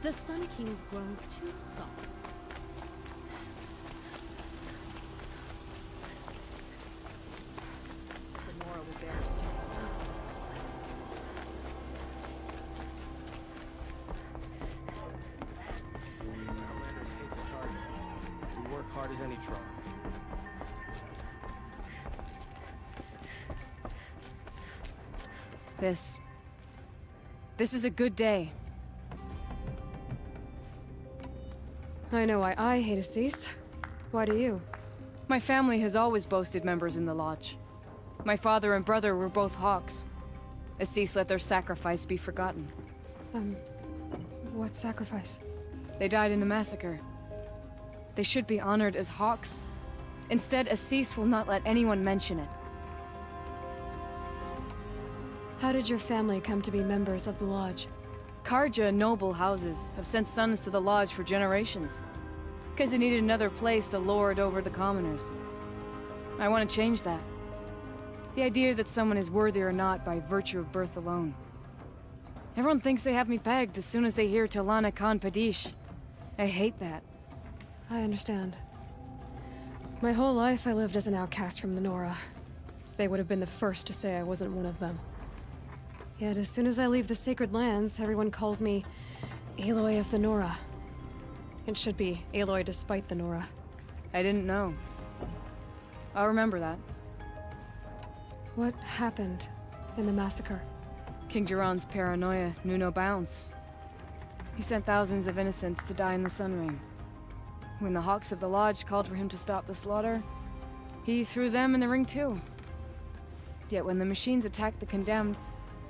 The Sun King's grown too soft. The Nora was there to protect the Sun. Outlanders hate the target. We work hard as any troll. This is a good day. I know why I hate Assis. Why do you? My family has always boasted members in the Lodge. My father and brother were both Hawks. Assis let their sacrifice be forgotten. What sacrifice? They died in a massacre. They should be honored as Hawks. Instead, Assis will not let anyone mention it. How did your family come to be members of the Lodge? Karja noble houses have sent sons to the Lodge for generations. Because they needed another place to lord over the commoners. I want to change that. The idea that someone is worthy or not by virtue of birth alone. Everyone thinks they have me pegged as soon as they hear Talana Khan Padish. I hate that. I understand. My whole life I lived as an outcast from the Nora. They would have been the first to say I wasn't one of them. Yet as soon as I leave the Sacred Lands, everyone calls me Aloy of the Nora. It should be Aloy despite the Nora. I didn't know. I'll remember that. What happened in the massacre? King Jiran's paranoia knew no bounds. He sent thousands of innocents to die in the Sun Ring. When the Hawks of the Lodge called for him to stop the slaughter, he threw them in the ring too. Yet when the machines attacked the condemned,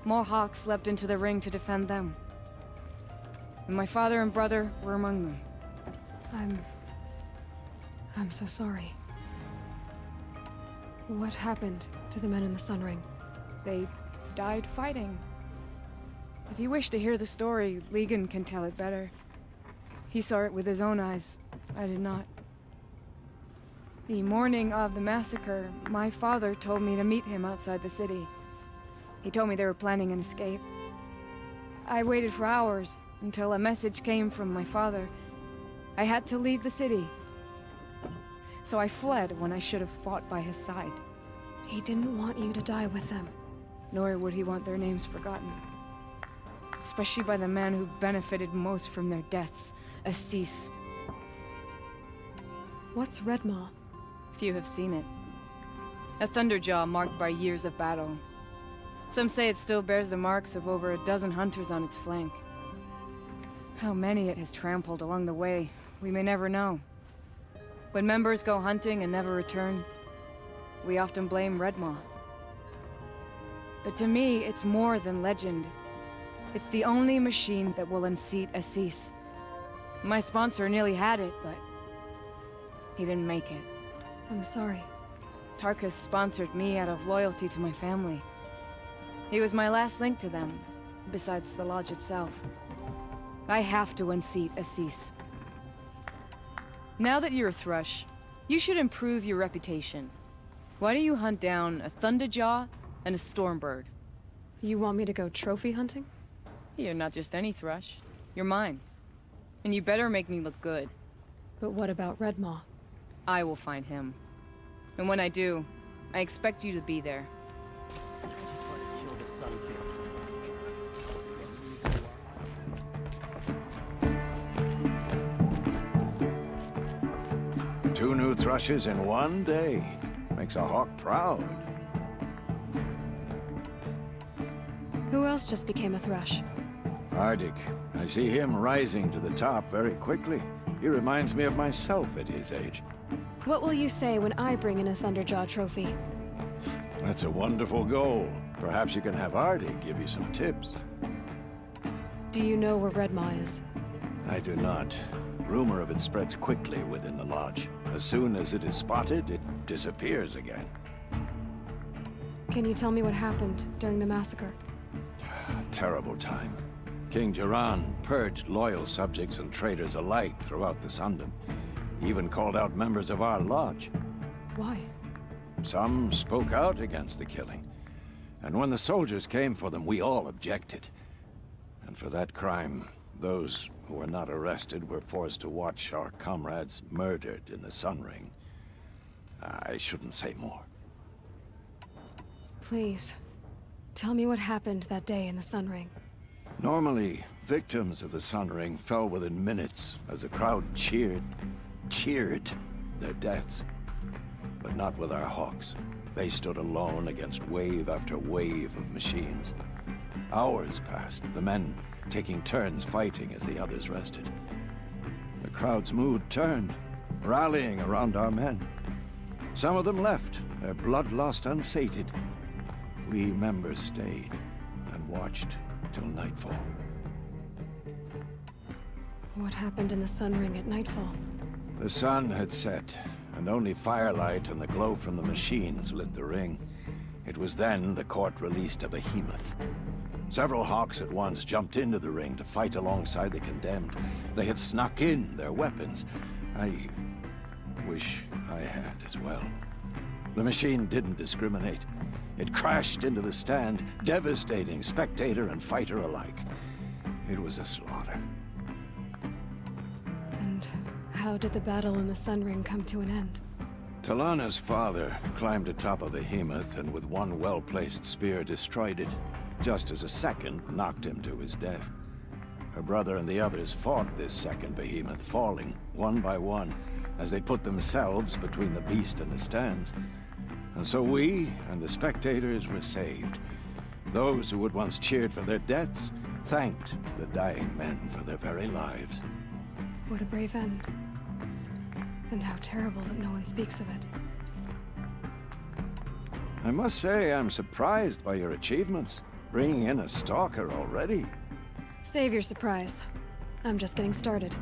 more Hawks leapt into the ring to defend them. And my father and brother were among them. I'm so sorry. What happened to the men in the Sun Ring? They died fighting. If you wish to hear the story, Legan can tell it better. He saw it with his own eyes. I did not. The morning of the massacre, my father told me to meet him outside the city. He told me they were planning an escape. I waited for hours until a message came from my father. I had to leave the city. So I fled when I should have fought by his side. He didn't want you to die with them. Nor would he want their names forgotten. Especially by the man who benefited most from their deaths, Assis. What's Redmaw? Few have seen it. A thunderjaw marked by years of battle. Some say it still bears the marks of over a dozen hunters on its flank. How many it has trampled along the way, we may never know. When members go hunting and never return, we often blame Redmaw. But to me, it's more than legend. It's the only machine that will unseat Assis. My sponsor nearly had it, but he didn't make it. I'm sorry. Tarkus sponsored me out of loyalty to my family. He was my last link to them, besides the Lodge itself. I have to unseat Assis. Now that you're a Thrush, you should improve your reputation. Why don't you hunt down a Thunderjaw and a Stormbird? You want me to go trophy hunting? You're not just any Thrush. You're mine. And you better make me look good. But what about Redmaw? I will find him. And when I do, I expect you to be there. Kill the Sun King. Two new thrushes in one day. Makes a hawk proud. Who else just became a Thrush? Arctic. I see him rising to the top very quickly. He reminds me of myself at his age. What will you say when I bring in a Thunderjaw trophy? That's a wonderful goal. Perhaps you can have Arctic give you some tips. Do you know where Redmaw is? I do not. Rumor of it spreads quickly within the Lodge. As soon as it is spotted, it disappears again. Can you tell me what happened during the massacre? A terrible time. King Jiran purged loyal subjects and traitors alike throughout the Sundom. He even called out members of our Lodge. Why? Some spoke out against the killing. And when the soldiers came for them, we all objected. And for that crime, Those who were not arrested were forced to watch our comrades murdered in the Sun Ring. I shouldn't say more. Please, tell me what happened that day in the Sun Ring. Normally, victims of the Sun Ring fell within minutes as the crowd cheered their deaths. But not with our Hawks. They stood alone against wave after wave of machines. Hours passed, the men taking turns fighting as the others rested. The crowd's mood turned, rallying around our men. Some of them left, their bloodlust unsated. We members stayed and watched till nightfall. What happened in the Sun Ring at nightfall? The sun had set, and only firelight and the glow from the machines lit the ring. It was then the court released a behemoth. Several Hawks at once jumped into the ring to fight alongside the condemned. They had snuck in their weapons. I wish I had as well. The machine didn't discriminate. It crashed into the stand, devastating spectator and fighter alike. It was a slaughter. And how did the battle in the Sun Ring come to an end? Talana's father climbed atop a behemoth and with one well-placed spear destroyed it, just as a second knocked him to his death. Her brother and the others fought this second behemoth, falling one by one as they put themselves between the beast and the stands. And so we and the spectators were saved. Those who had once cheered for their deaths thanked the dying men for their very lives. What a brave end. And how terrible that no one speaks of it. I must say I'm surprised by your achievements. Bringing in a stalker already. Save your surprise. I'm just getting started.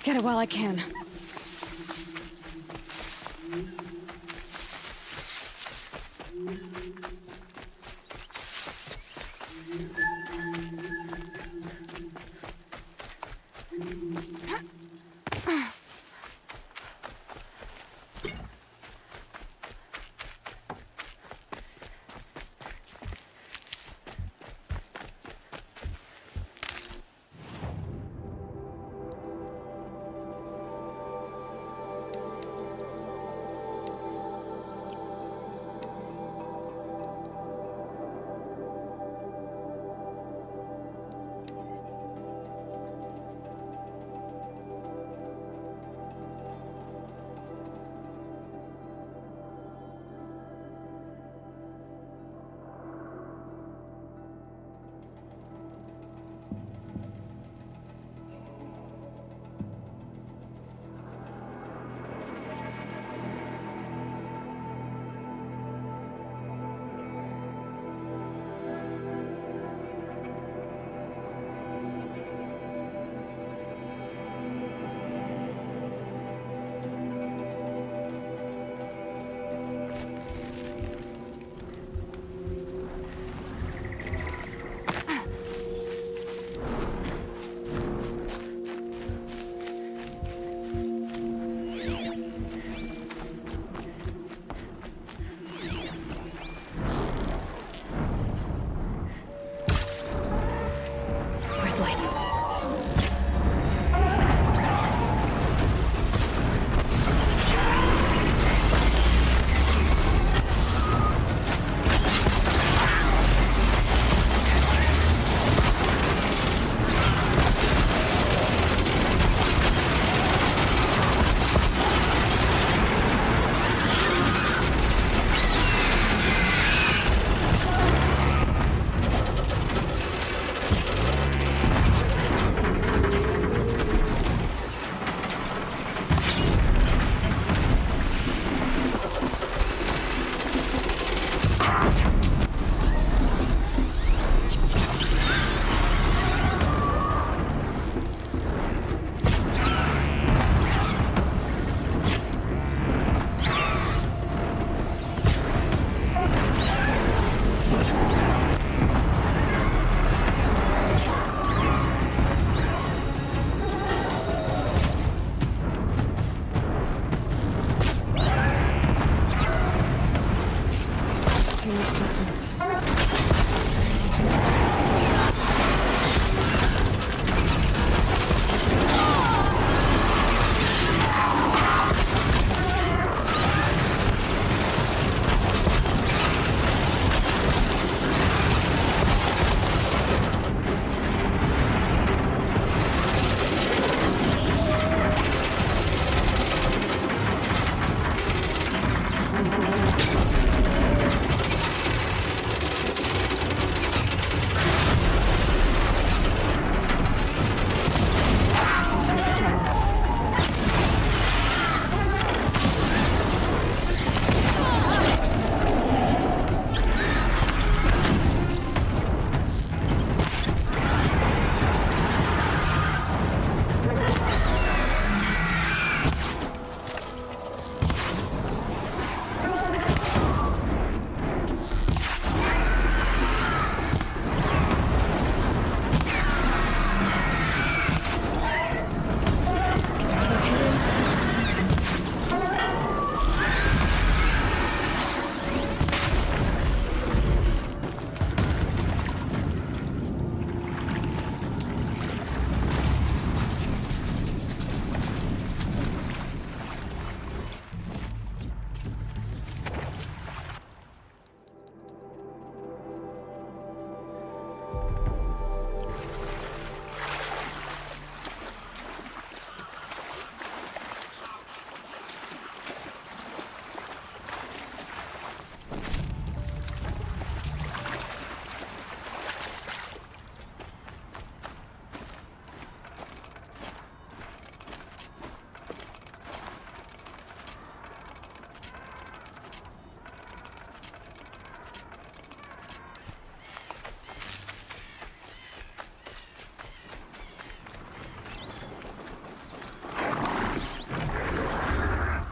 get it while I can.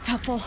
Helpful.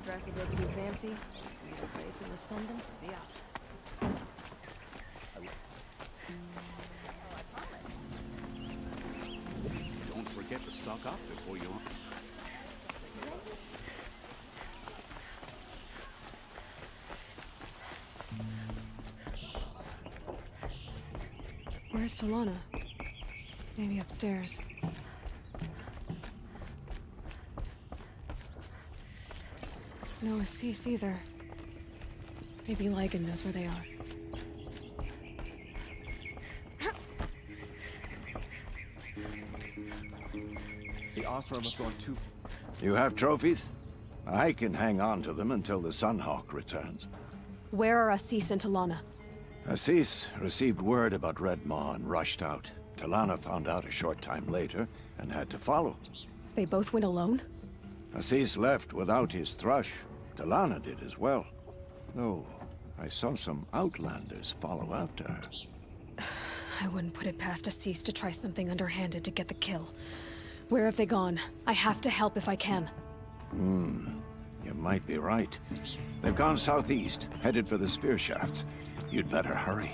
Dress a bit too fancy. Just need a place in the Sundom for the Oscar. Oh, I promise. Don't forget to stock up before you... Where's Talana? Maybe upstairs. No Assis either. Maybe Lygan knows where they are. The Asra have gone too... You have trophies? I can hang on to them until the Sunhawk returns. Where are Assis and Talana? Assis received word about Redmaw and rushed out. Talana found out a short time later and had to follow. They both went alone? Assis left without his thrush. Talana did as well. Though, I saw some outlanders follow after her. I wouldn't put it past Assis to try something underhanded to get the kill. Where have they gone? I have to help if I can. You might be right. They've gone southeast, headed for the spear shafts. You'd better hurry.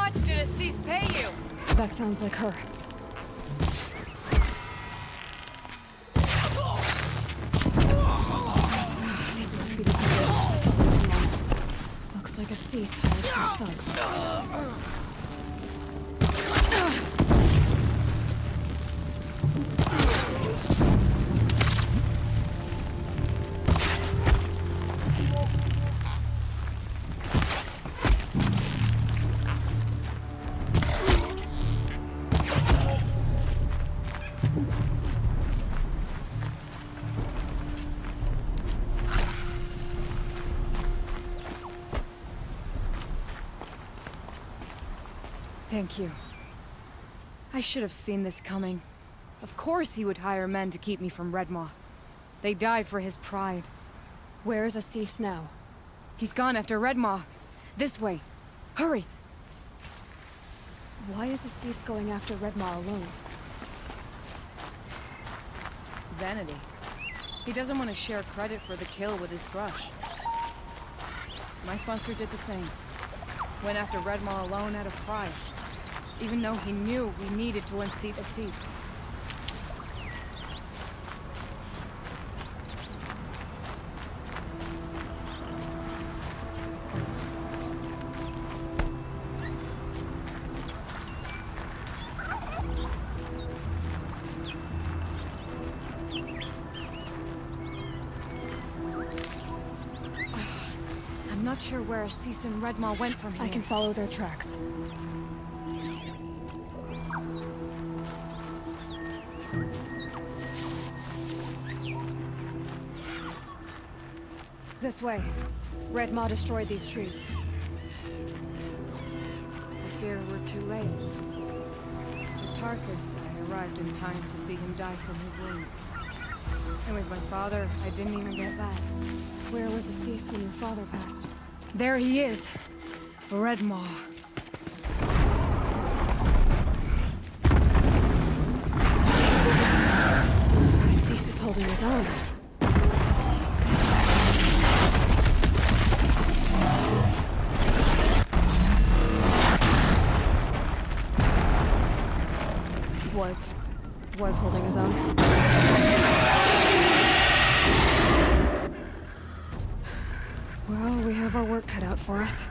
much did Assis pay you? That sounds like her. These must be the operators that took too long. Looks like Assis hired some thugs. Thank you. I should have seen this coming. Of course he would hire men to keep me from Redmaw. They died for his pride. Where is Assis now? He's gone after Redmaw. This way. Hurry! Why is Assis going after Redmaw alone? Vanity. He doesn't want to share credit for the kill with his thrush. My sponsor did the same. Went after Redmaw alone out of pride. Even though he knew we needed to unseat Assis. I'm not sure where Assis and Redmaw went from here. I can follow their tracks. This way. Redmaw destroyed these trees. I fear we're too late. With Tarkus, I arrived in time to see him die from his wounds. And with my father, I didn't even get that. Where was Assis when your father passed? There he is! Redmaw. Assis is holding his own. Was holding his own. Well, we have our work cut out for us.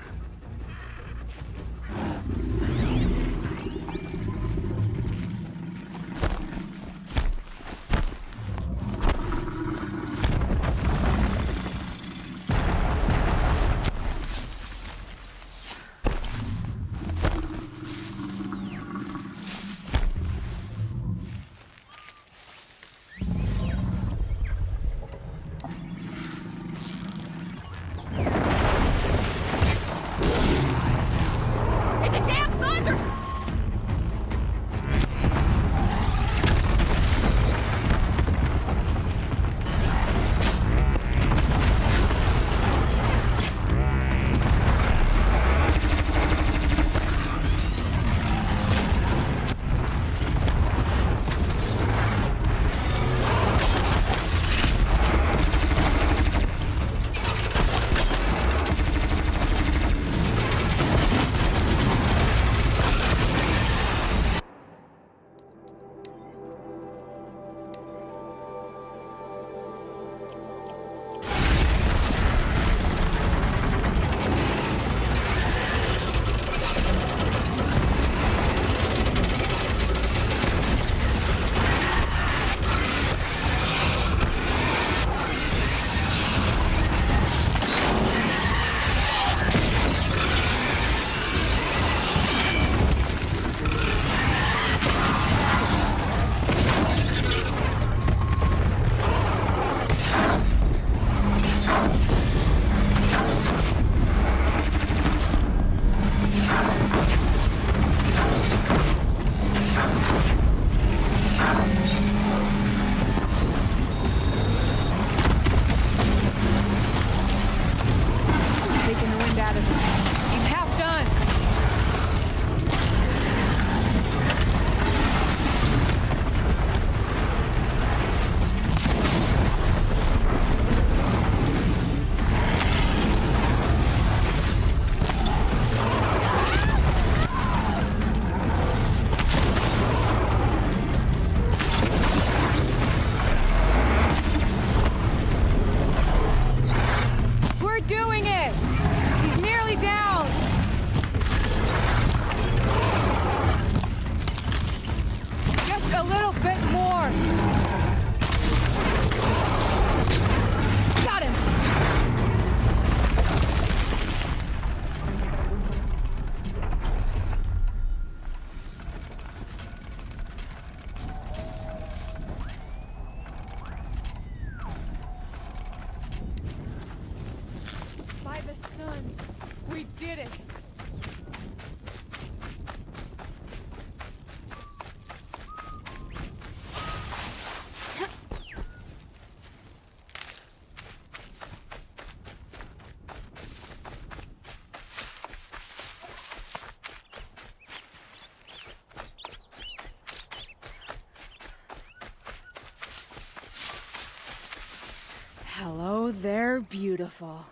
Hello there, beautiful.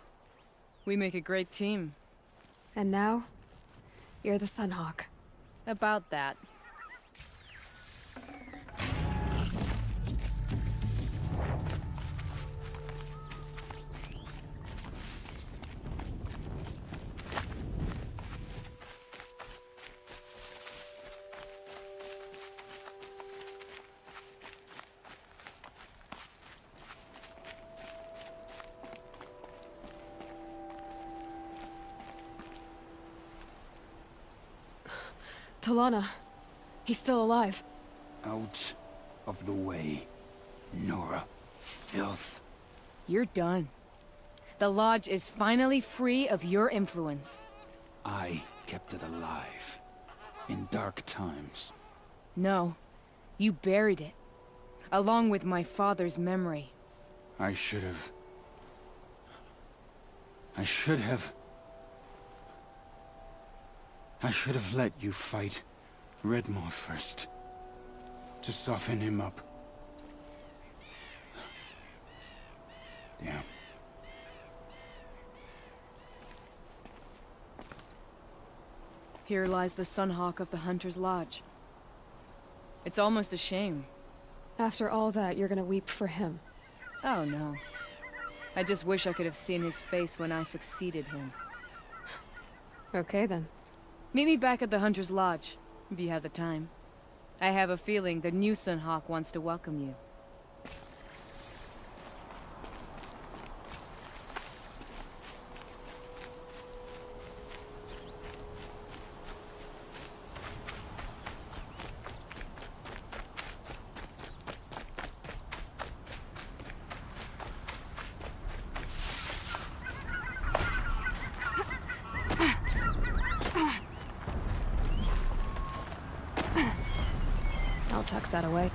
We make a great team. And now, you're the Sunhawk. About that. Talana. He's still alive. Out of the way, Nora. Filth. You're done. The Lodge is finally free of your influence. I kept it alive. In dark times. No, you buried it. Along with my father's memory. I should have... I should have let you fight Redmaw first. To soften him up. Damn. Here lies the Sunhawk of the Hunter's Lodge. It's almost a shame. After all that, you're gonna weep for him. Oh no. I just wish I could have seen his face when I succeeded him. Okay then. Meet me back at the Hunter's Lodge, if you have the time. I have a feeling the new Sunhawk wants to welcome you. I'll tuck that away.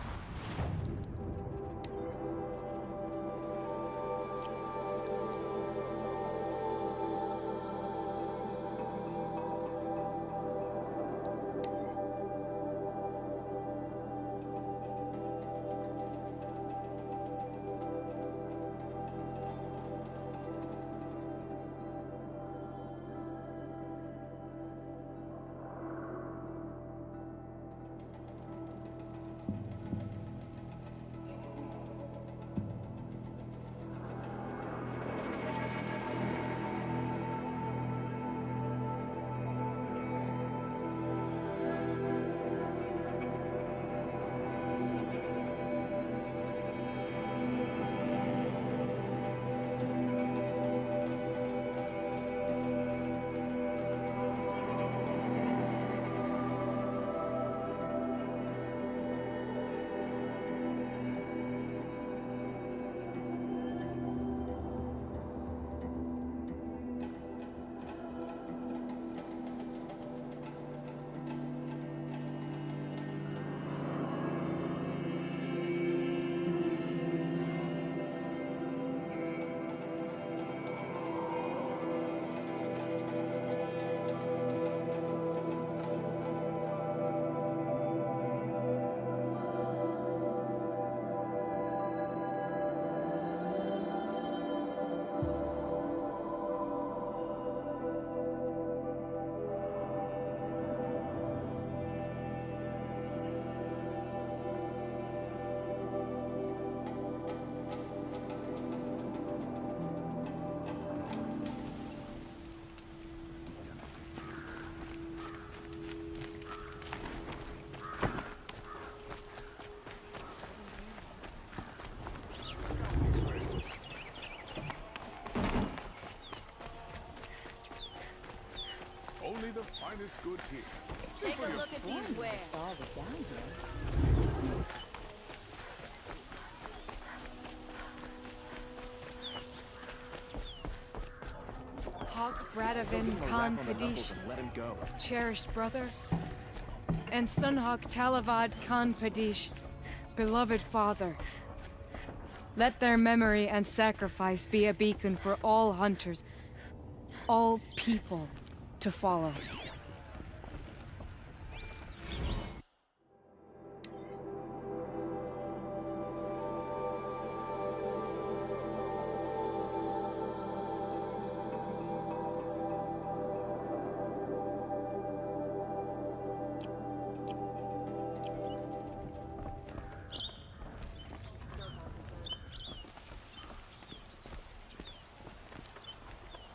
Only the finest goods here. Take a look at these wares. Hawk Bradavin Khan Padish, Let him go. cherished brother, and Sunhawk Talavad Khan Padish, beloved father. Let their memory and sacrifice be a beacon for all hunters, all people to follow.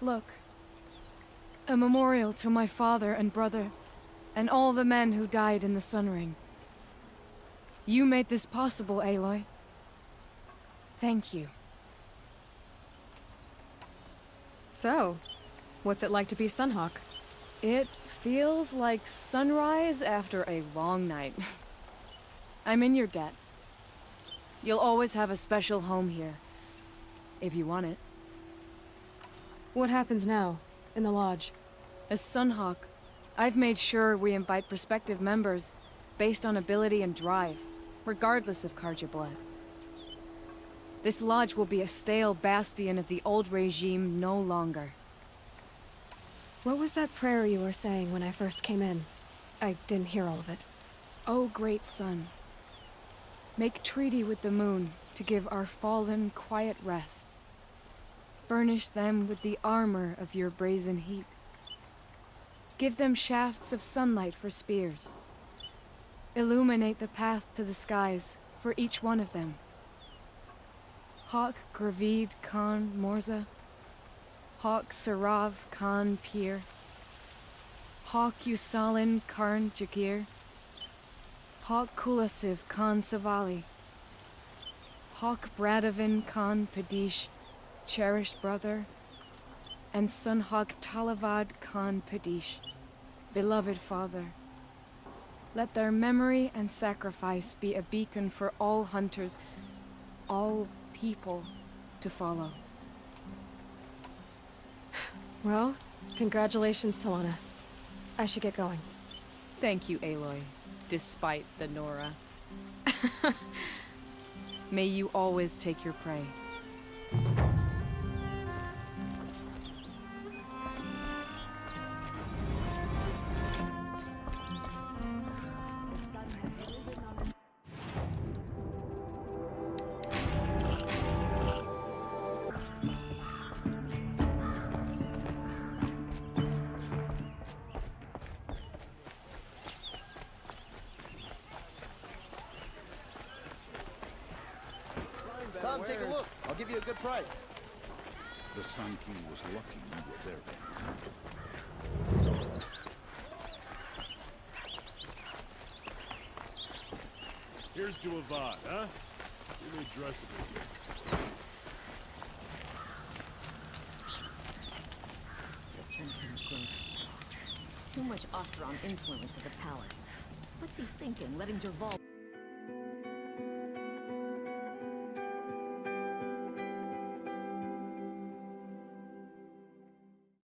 Look. A memorial to my father and brother, and all the men who died in the Sun Ring. You made this possible, Aloy. Thank you. So, what's it like to be Sunhawk? It feels like sunrise after a long night. I'm in your debt. You'll always have a special home here, if you want it. What happens now, in the lodge? As Sunhawk, I've made sure we invite prospective members based on ability and drive, regardless of Carja blood. This lodge will be a stale bastion of the old regime no longer. What was that prayer you were saying when I first came in? I didn't hear all of it. O great sun, make treaty with the moon to give our fallen quiet rest. Furnish them with the armor of your brazen heat. Give them shafts of sunlight for spears. Illuminate the path to the skies for each one of them. Hawk Gravid Khan Morza, Hawk Sarav Khan Pir, Hawk Usalin Karn Jagir, Hawk Kulasiv Khan Savali, Hawk Bradavin Khan Padish, cherished brother, and Sunhawk Talavad Khan Padish, beloved father. Let their memory and sacrifice be a beacon for all hunters, all people to follow. Well, congratulations, Talana. I should get going. Thank you, Aloy, despite the Nora. May you always take your prey. Come, take a look. I'll give you a good price. The Sun King was lucky you were there. Here's to Avad, huh? You may dress a bit. The Sun King's grown too soft. Too much Ostron influence at the palace. What's he thinking, letting Dervahl...